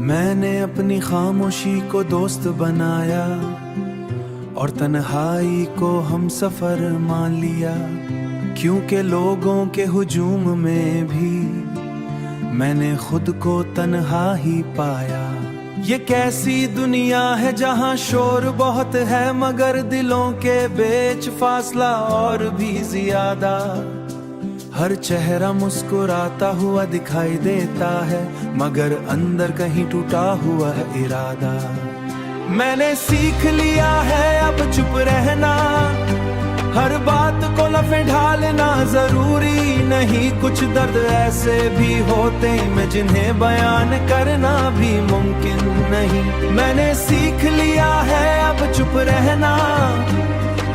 मैंने अपनी खामोशी को दोस्त बनाया और तन्हाई को हम सफर मान लिया, क्योंकि लोगों के हुजूम में भी मैंने खुद को तन्हा ही पाया। ये कैसी दुनिया है जहां शोर बहुत है मगर दिलों के बीच फासला और भी ज्यादा। हर चेहरा मुस्कुराता हुआ दिखाई देता है मगर अंदर कहीं टूटा हुआ है इरादा। मैंने सीख लिया है अब चुप रहना, हर बात को लफे ढालना जरूरी नहीं। कुछ दर्द ऐसे भी होते हैं जिन्हें बयान करना भी मुमकिन नहीं। मैंने सीख लिया है अब चुप रहना,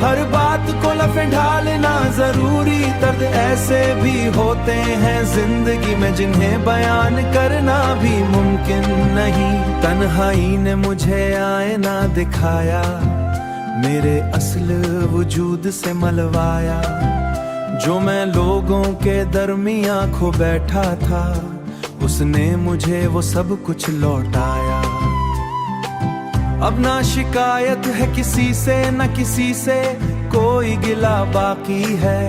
हर बात को लफे ढालना जरूरी। दर्द ऐसे भी होते हैं जिंदगी में जिन्हें बयान करना भी मुमकिन नहीं। तन्हाई ने मुझे आईना दिखाया, मेरे असल वजूद से मलवाया। जो मैं लोगों के दरमियां खो बैठा था, उसने मुझे वो सब कुछ लौटाया। अब ना शिकायत है किसी से, न किसी से कोई गिला बाकी है।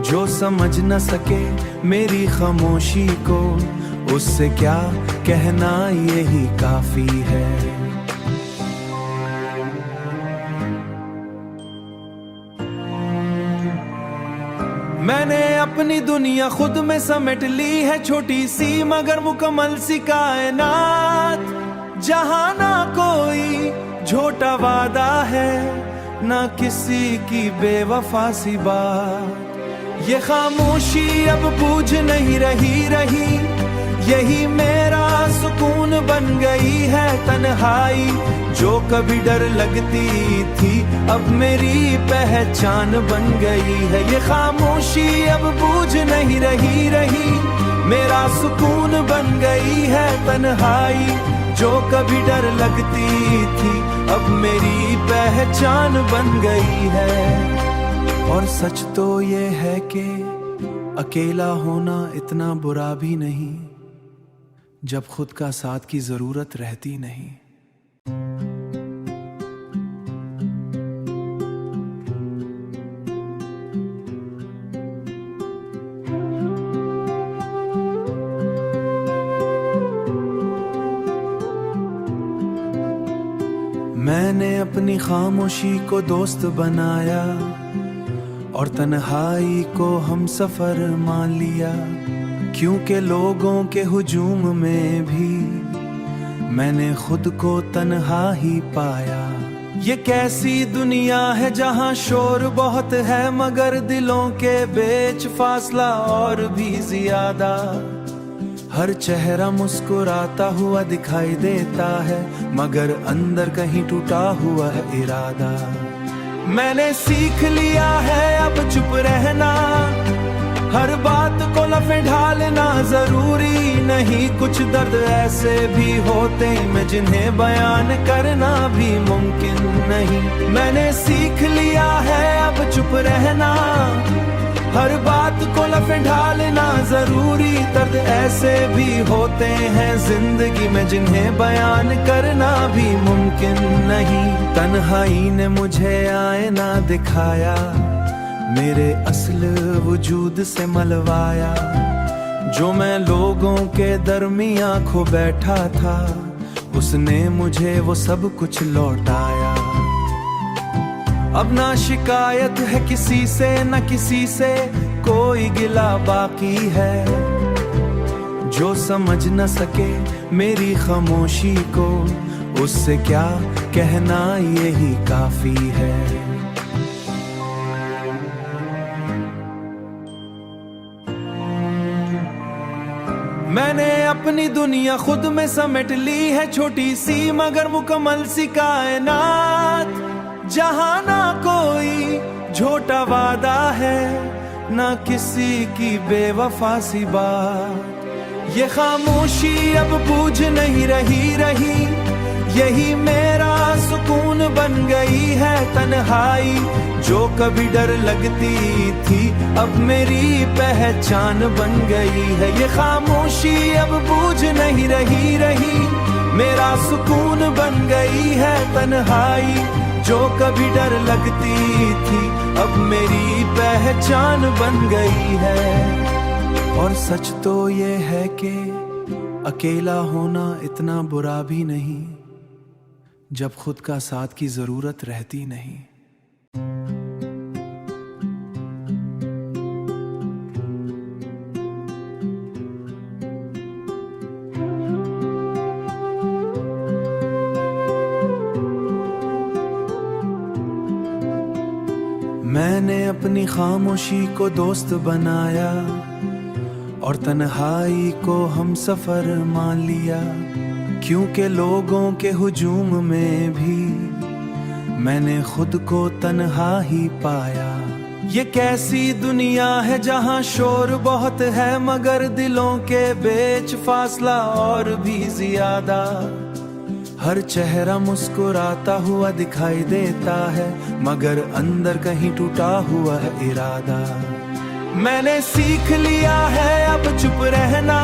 जो समझ न सके मेरी खामोशी को, उससे क्या कहना यही काफी है। मैंने अपनी दुनिया खुद में समेट ली है, छोटी सी मगर मुकम्मल सी कायनात, जहां ना कोई झूठा वादा है ना किसी की बेवफा सी बात। ये खामोशी अब बूझ नहीं रही, यही मेरा सुकून बन गई है। तन्हाई जो कभी डर लगती थी अब मेरी पहचान बन गई है। ये खामोशी अब बूझ नहीं रही, मेरा सुकून बन गई है। तन्हाई जो कभी डर लगती थी अब मेरी पहचान बन गई है। और सच तो ये है कि अकेला होना इतना बुरा भी नहीं, जब खुद का साथ की जरूरत रहती नहीं। मैंने अपनी खामोशी को दोस्त बनाया और तन्हाई को हम सफर मान लिया, क्योंकि लोगों के हुजूम में भी मैंने खुद को तन्हा ही पाया। ये कैसी दुनिया है जहां शोर बहुत है मगर दिलों के बीच फासला और भी ज्यादा। हर चेहरा मुस्कुराता हुआ दिखाई देता है मगर अंदर कहीं टूटा हुआ है इरादा। मैंने सीख लिया है अब चुप रहना, हर बात को लफे ढालना जरूरी नहीं। कुछ दर्द ऐसे भी होते हैं जिन्हें बयान करना भी मुमकिन नहीं। मैंने सीख लिया है अब चुप रहना, हर बात को लफे ढालना जरूरी। दर्द ऐसे भी होते हैं जिंदगी में जिन्हें बयान करना भी मुमकिन नहीं। तन्हाई ने मुझे आईना दिखाया, मेरे असल वजूद से मलवाया। जो मैं लोगों के दरमियां खो बैठा था, उसने मुझे वो सब कुछ लौटाया। अब ना शिकायत है किसी से, न किसी से कोई गिला बाकी है। जो समझ न सके मेरी खामोशी को, उससे क्या कहना यही काफी है। मैंने अपनी दुनिया खुद में समेट ली है, छोटी सी मगर मुकम्मल सी कायनात, जहां ना कोई झूठा वादा है ना किसी की बेवफा सी बात। ये खामोशी अब बूझ नहीं रही, यही मेरा सुकून बन गई है तन्हाई, जो कभी डर लगती थी अब मेरी पहचान बन गई है। ये खामोशी अब बूझ नहीं रही, मेरा सुकून बन गई है तन्हाई, जो कभी डर लगती थी अब मेरी पहचान बन गई है। और सच तो ये है कि अकेला होना इतना बुरा भी नहीं, जब खुद का साथ की जरूरत रहती नहीं। मैंने अपनी खामोशी को दोस्त बनाया और तन्हाई को हम सफर मान लिया, क्योंकि लोगों के हुजूम में भी मैंने खुद को तन्हा ही पाया। ये कैसी दुनिया है जहां शोर बहुत है मगर दिलों के बीच फासला और भी ज्यादा। हर चेहरा मुस्कुराता हुआ दिखाई देता है मगर अंदर कहीं टूटा हुआ है इरादा। मैंने सीख लिया है अब चुप रहना,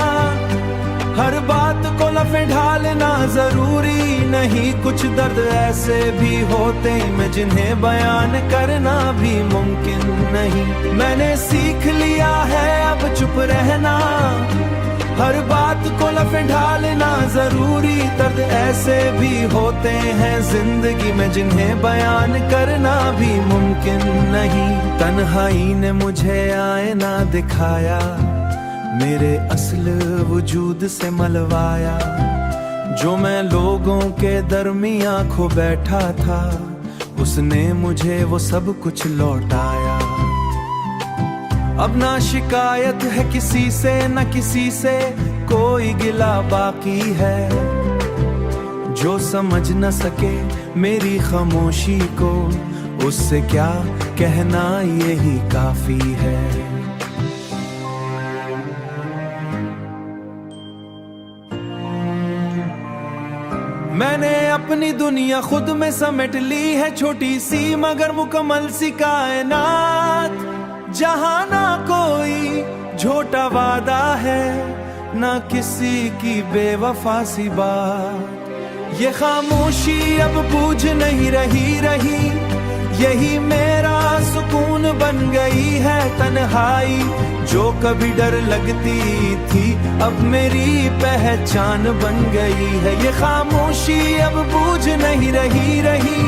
हर बात को लफे ढालना जरूरी नहीं। कुछ दर्द ऐसे भी होते हैं जिन्हें बयान करना भी मुमकिन नहीं। मैंने सीख लिया है अब चुप रहना, हर बात को लफे ढालना जरूरी। दर्द ऐसे भी होते हैं जिंदगी में जिन्हें बयान करना भी मुमकिन नहीं। तन्हाई ने मुझे आईना दिखाया, मेरे असल वजूद से मलवाया। जो मैं लोगों के दरमियां खो बैठा था, उसने मुझे वो सब कुछ लौटाया। अब ना शिकायत है किसी से, न किसी से कोई गिला बाकी है। जो समझ न सके मेरी खामोशी को, उससे क्या कहना यही काफी है। मैंने अपनी दुनिया खुद में समेट ली है, छोटी सी मगर मुकम्मल सी कायनात, जहां ना कोई झूठा वादा है ना किसी की बेवफा सी बात। ये खामोशी अब बूझ नहीं रही, यही मेरा सुकून बन गई है तन्हाई। जो कभी डर लगती थी अब मेरी पहचान बन गई है। ये खामोशी अब बूझ नहीं रही,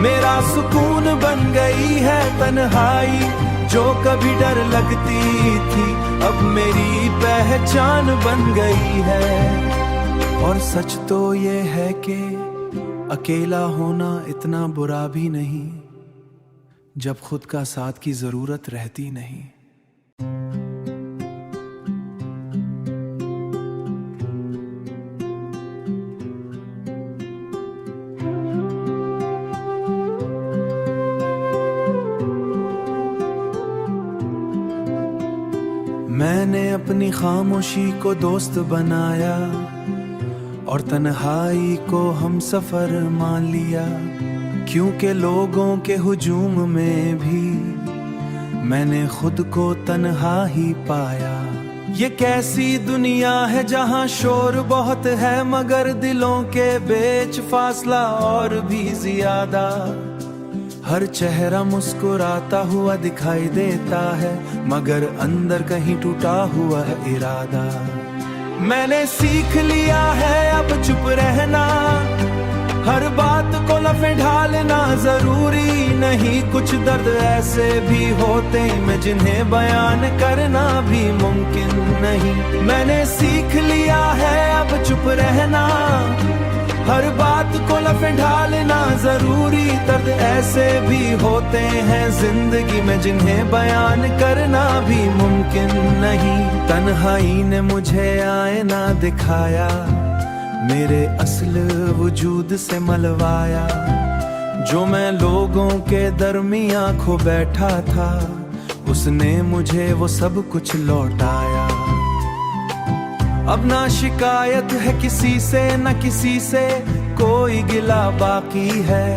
मेरा सुकून बन गई है तन्हाई। जो कभी डर लगती थी अब मेरी पहचान बन गई है। और सच तो ये है कि अकेला होना इतना बुरा भी नहीं, जब खुद का साथ की जरूरत रहती नहीं। मैंने अपनी खामोशी को दोस्त बनाया और तन्हाई को हम सफर मान लिया, क्योंकि लोगों के हुजूम में भी मैंने खुद को तन्हा ही पाया। ये कैसी दुनिया है जहां शोर बहुत है मगर दिलों के बीच फासला और भी ज्यादा। हर चेहरा मुस्कुराता हुआ दिखाई देता है मगर अंदर कहीं टूटा हुआ है इरादा। मैंने सीख लिया है अब चुप रहना, हर बात को लफे ढालना जरूरी नहीं। कुछ दर्द ऐसे भी होते हैं जिन्हें बयान करना भी मुमकिन नहीं। मैंने सीख लिया है अब चुप रहना, हर बात को लफे ढालना जरूरी। दर्द ऐसे भी होते हैं जिंदगी में जिन्हें बयान करना भी मुमकिन नहीं। तन्हाई ने मुझे आईना दिखाया, मेरे असल वजूद से मलवाया। जो मैं लोगों के दरमियां खो बैठा था, उसने मुझे वो सब कुछ लौटाया। अब ना शिकायत है किसी से, न किसी से कोई गिला बाकी है।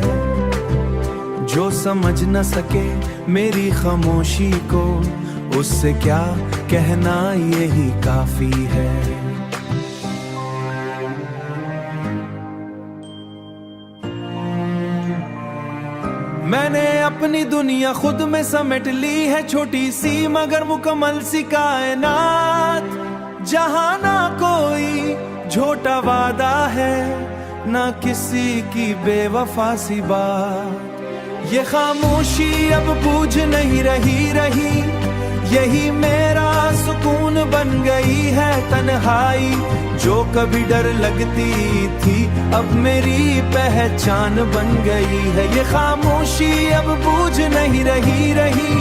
जो समझ न सके मेरी खामोशी को, उससे क्या कहना यही काफी है। मैंने अपनी दुनिया खुद में समेट ली है, छोटी सी मगर मुकम्मल सी कायनात, जहां ना कोई झूठा वादा है, ना किसी की बेवफा सी बात। ये खामोशी अब बूझ नहीं रही, यही मेरा सुकून बन गई है। तन्हाई जो कभी डर लगती थी, अब मेरी पहचान बन गई है। ये खामोशी अब बूझ नहीं रही,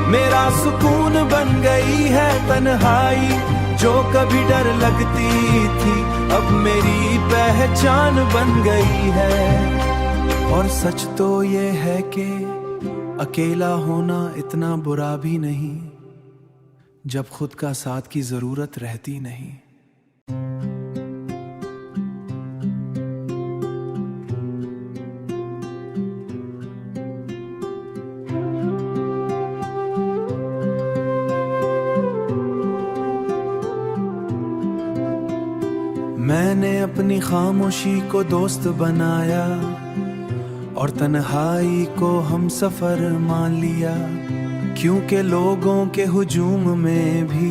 मेरा सुकून बन गई है। तन्हाई जो कभी डर लगती थी, अब मेरी पहचान बन गई है। और सच तो ये है कि अकेला होना इतना बुरा भी नहीं, जब खुद का साथ की जरूरत रहती नहीं। मैंने अपनी खामोशी को दोस्त बनाया और तन्हाई को हम सफर मान लिया, क्योंकि लोगों के हुजूम में भी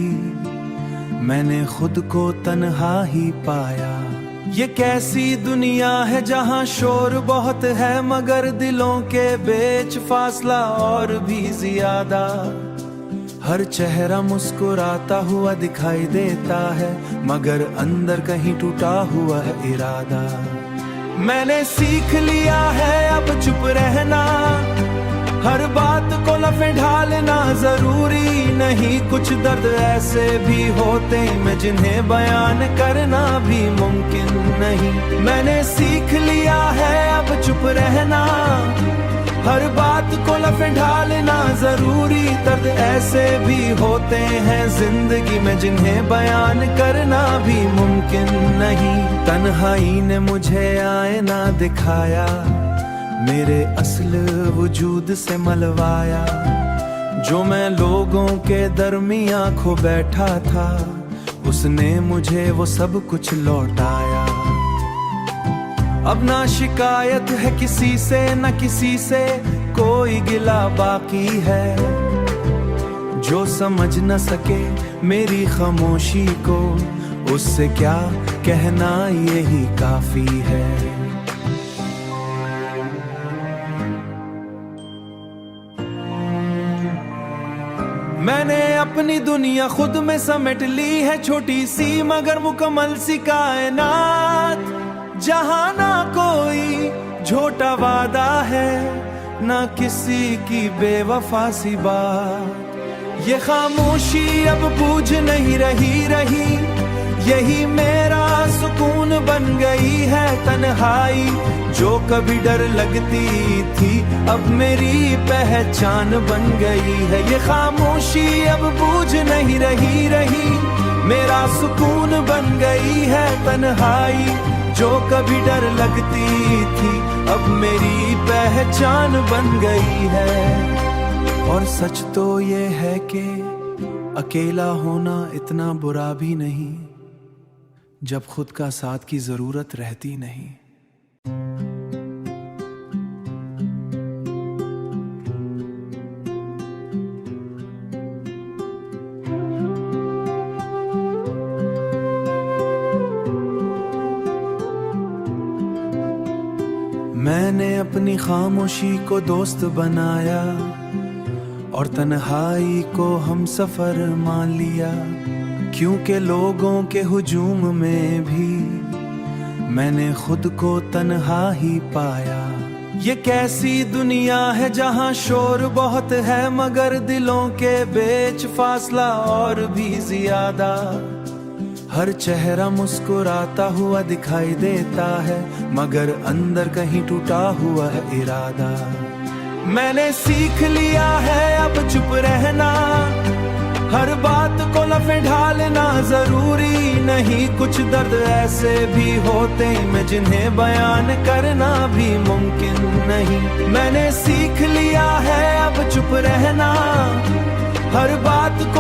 मैंने खुद को तन्हा ही पाया। ये कैसी दुनिया है जहां शोर बहुत है, मगर दिलों के बीच फासला और भी ज्यादा। हर चेहरा मुस्कुराता हुआ दिखाई देता है, मगर अंदर कहीं टूटा हुआ है इरादा। मैंने सीख लिया है अब चुप रहना, हर बात को लफे ढालना जरूरी नहीं। कुछ दर्द ऐसे भी होते हैं जिन्हें बयान करना भी मुमकिन नहीं। मैंने सीख लिया है अब चुप रहना, हर बात को लफे ढालना जरूरी। दर्द ऐसे भी होते हैं जिंदगी में जिन्हें बयान करना भी मुमकिन नहीं। तन्हाई ने मुझे आईना दिखाया, मेरे असल वजूद से मलवाया। जो मैं लोगों के दरमियां खो बैठा था, उसने मुझे वो सब कुछ लौटाया। अब ना शिकायत है किसी से, न किसी से कोई गिला बाकी है। जो समझ न सके मेरी खामोशी को, उससे क्या कहना यही काफी है। मैंने अपनी दुनिया खुद में समेट ली है, छोटी सी मगर मुकम्मल सी कायनात, जहां ना कोई झूठा वादा है, ना किसी की बेवफा सी बात। ये खामोशी अब बूझ नहीं रही, यही मेरा सुकून बन गई है। तन्हाई जो कभी डर लगती थी, अब मेरी पहचान बन गई है। ये खामोशी अब बूझ नहीं रही, मेरा सुकून बन गई है। तन्हाई जो कभी डर लगती थी, अब मेरी पहचान बन गई है। और सच तो ये है कि अकेला होना इतना बुरा भी नहीं, जब खुद का साथ की जरूरत रहती नहीं। मैंने अपनी खामोशी को दोस्त बनाया और तन्हाई को हम सफर मान लिया, क्योंकि लोगों के हुजूम में भी मैंने खुद को तन्हा ही पाया। ये कैसी दुनिया है जहां शोर बहुत है, मगर दिलों के बीच फासला और भी ज्यादा। हर चेहरा मुस्कुराता हुआ दिखाई देता है, मगर अंदर कहीं टूटा हुआ है इरादा। मैंने सीख लिया है अब चुप रहना, हर बात को लफे ढालना जरूरी नहीं, कुछ दर्द ऐसे भी होते में जिन्हें बयान करना भी मुमकिन नहीं। मैंने सीख लिया है अब चुप रहना, हर बात को